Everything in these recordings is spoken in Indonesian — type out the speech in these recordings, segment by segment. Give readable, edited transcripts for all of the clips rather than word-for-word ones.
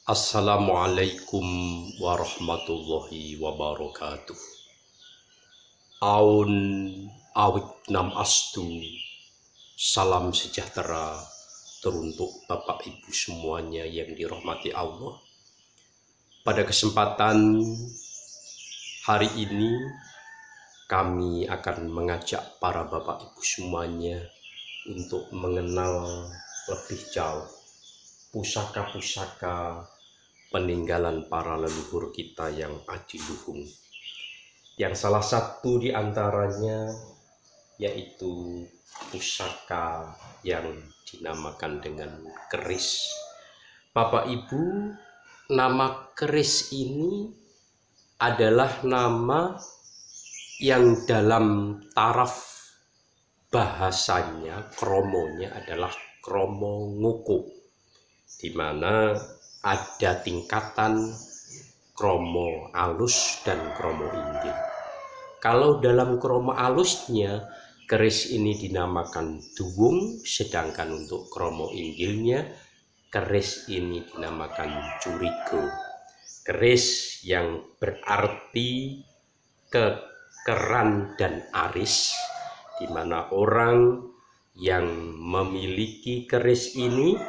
Assalamualaikum warahmatullahi wabarakatuh. Aun awik nam astu. Salam sejahtera teruntuk Bapak Ibu semuanya yang dirahmati Allah. Pada kesempatan hari ini kami akan mengajak para Bapak Ibu semuanya untuk mengenal lebih jauh pusaka-pusaka peninggalan para leluhur kita yang adiluhung. Yang salah satu di antaranya yaitu pusaka yang dinamakan dengan keris. Bapak Ibu, nama keris ini adalah nama yang dalam taraf bahasanya, kromonya adalah kromo ngoko, di mana ada tingkatan kromo alus dan kromo inggil. Kalau dalam kromo alusnya, keris ini dinamakan duwung, sedangkan untuk kromo inggilnya, keris ini dinamakan curigo. Keris yang berarti kekeran dan aris, di mana orang yang memiliki keris ini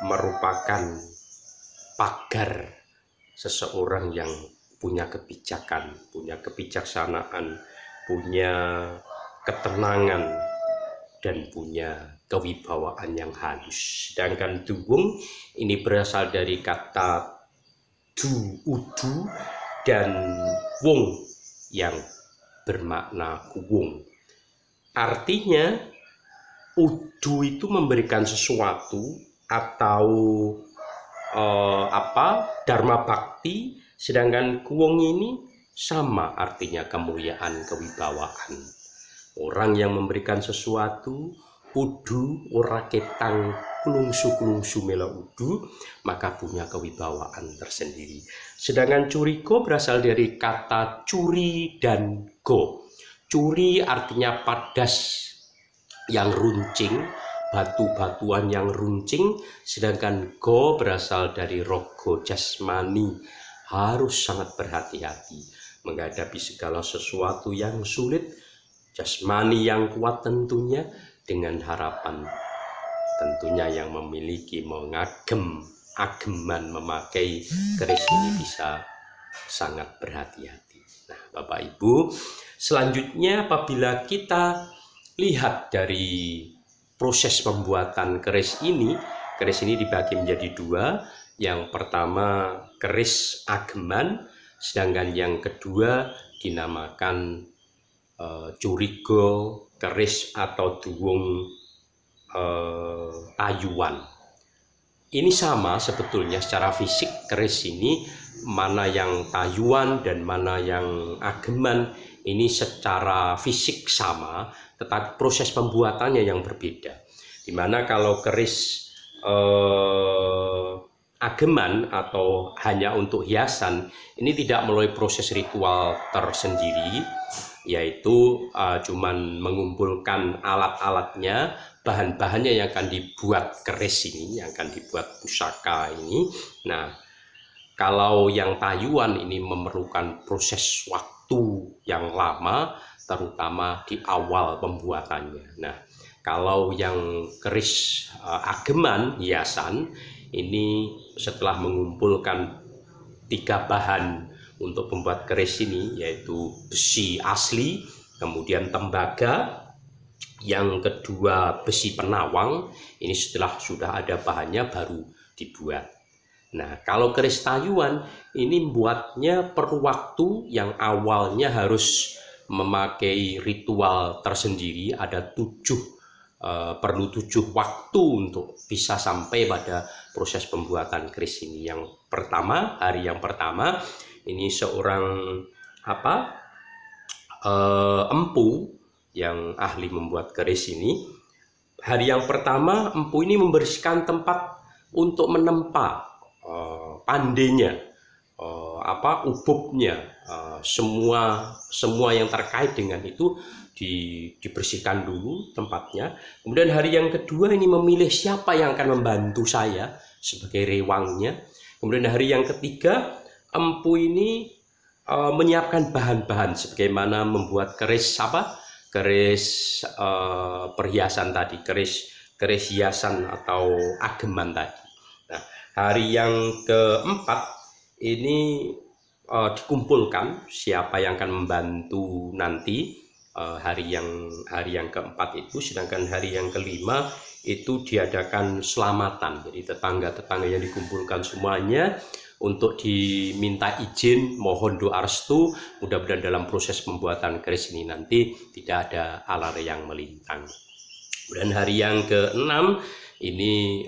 merupakan pagar seseorang yang punya kebijakan, punya kebijaksanaan, punya ketenangan, dan punya kewibawaan yang halus. Sedangkan duwung ini berasal dari kata udu dan wung yang bermakna kuwung. Artinya udu itu memberikan sesuatu atau dharma bakti, sedangkan kuwung ini sama artinya kemuliaan, kewibawaan. Orang yang memberikan sesuatu, udu ora ketang kulungsu mela udu, maka punya kewibawaan tersendiri. Sedangkan curigo berasal dari kata curi dan go. Curi artinya padas yang runcing, batu-batuan yang runcing, sedangkan go berasal dari rogo jasmani, harus sangat berhati-hati menghadapi segala sesuatu yang sulit, jasmani yang kuat tentunya, dengan harapan tentunya yang memiliki ageman memakai keris ini bisa sangat berhati-hati. Nah, Bapak Ibu, selanjutnya apabila kita lihat dari proses pembuatan keris ini dibagi menjadi dua. Yang pertama keris ageman, sedangkan yang kedua dinamakan curigo, keris atau duwung tayuan. Ini sama sebetulnya secara fisik, keris ini mana yang tayuan dan mana yang ageman ini secara fisik sama, tetapi proses pembuatannya yang berbeda. Dimana kalau keris ageman atau hanya untuk hiasan, ini tidak melalui proses ritual tersendiri, yaitu cuman mengumpulkan alat-alatnya, bahan-bahannya yang akan dibuat keris ini, yang akan dibuat pusaka ini. Nah, kalau yang tayuan ini memerlukan proses waktu yang lama, terutama di awal pembuatannya. Nah, kalau yang keris ageman, hiasan, ini setelah mengumpulkan 3 bahan untuk membuat keris ini, yaitu besi asli, kemudian tembaga, yang kedua besi penawang, ini setelah sudah ada bahannya baru dibuat. Nah, kalau keris tayuan ini buatnya perlu waktu yang awalnya harus memakai ritual tersendiri, ada perlu 7 waktu untuk bisa sampai pada proses pembuatan keris ini. Yang pertama, hari yang pertama ini seorang empu yang ahli membuat keris ini. Hari yang pertama empu ini membersihkan tempat untuk menempa pandainya, ububnya, semua yang terkait dengan itu dibersihkan dulu tempatnya. Kemudian hari yang kedua ini memilih siapa yang akan membantu saya sebagai rewangnya. Kemudian hari yang ketiga, Empu ini menyiapkan bahan-bahan sebagaimana membuat keris keris perhiasan tadi, keris hiasan atau ageman tadi. Nah, hari yang keempat ini dikumpulkan siapa yang akan membantu nanti hari yang keempat itu, sedangkan hari yang kelima itu diadakan selamatan. Jadi tetangga-tetangga yang dikumpulkan semuanya untuk diminta izin, mohon doa restu, mudah-mudahan dalam proses pembuatan keris ini nanti tidak ada alar yang melintang. Dan hari yang keenam ini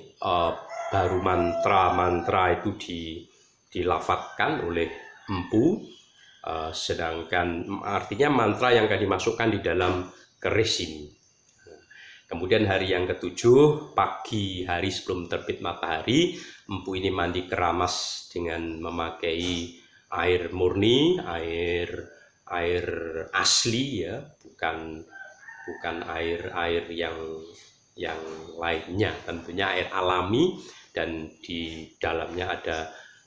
baru mantra-mantra itu dilafadzkan oleh Empu, sedangkan artinya mantra yang akan dimasukkan di dalam keris ini. Kemudian hari yang ketujuh, pagi hari sebelum terbit matahari, Empu ini mandi keramas dengan memakai air murni, air asli ya, bukan air yang lainnya, tentunya air alami, dan di dalamnya ada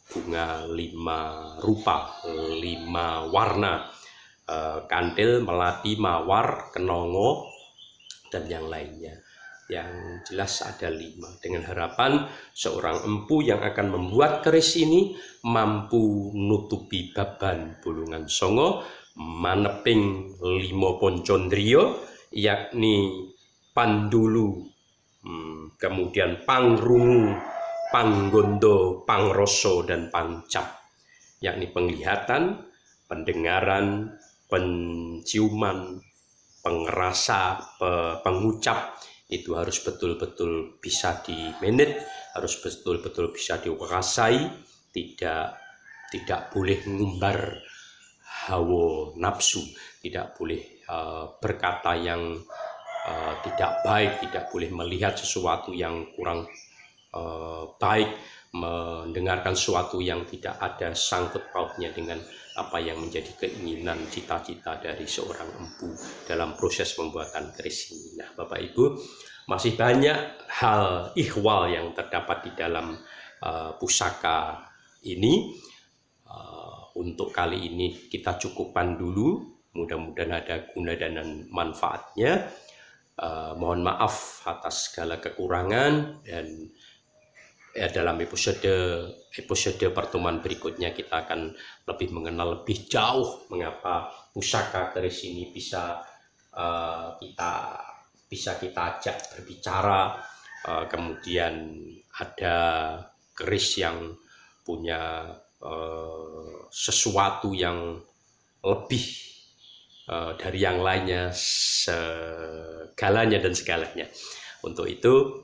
bunga 5 rupa, 5 warna, kantil, melati, mawar, kenongo, dan yang lainnya. Yang jelas ada 5, dengan harapan seorang empu yang akan membuat keris ini mampu nutupi baban bolongan songo, maneping 5 poncondrio, yakni pandulu, kemudian pangrungu, panggondo, pangroso, dan pangcap, yakni penglihatan, pendengaran, penciuman, pengerasa, pengucap, itu harus betul-betul bisa di-manage, harus betul-betul bisa dikuasai, tidak boleh ngumbar hawa nafsu, tidak boleh berkata yang tidak baik, tidak boleh melihat sesuatu yang kurang baik, mendengarkan sesuatu yang tidak ada sangkut pautnya dengan apa yang menjadi keinginan cita-cita dari seorang empu dalam proses pembuatan keris ini. Nah, Bapak Ibu, masih banyak hal ihwal yang terdapat di dalam pusaka ini. Untuk kali ini kita cukupkan dulu, mudah-mudahan ada guna dan manfaatnya. Mohon maaf atas segala kekurangan, dan dalam episode pertemuan berikutnya kita akan lebih mengenal lebih jauh mengapa pusaka keris ini bisa kita ajak berbicara. Kemudian ada keris yang punya sesuatu yang lebih dari yang lainnya, segalanya dan segalanya. Untuk itu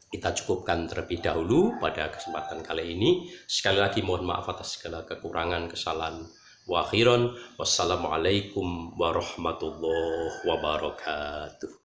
kita cukupkan terlebih dahulu pada kesempatan kali ini. Sekali lagi mohon maaf atas segala kekurangan, kesalahan. Wa akhiran, wassalamualaikum warahmatullahi wabarakatuh.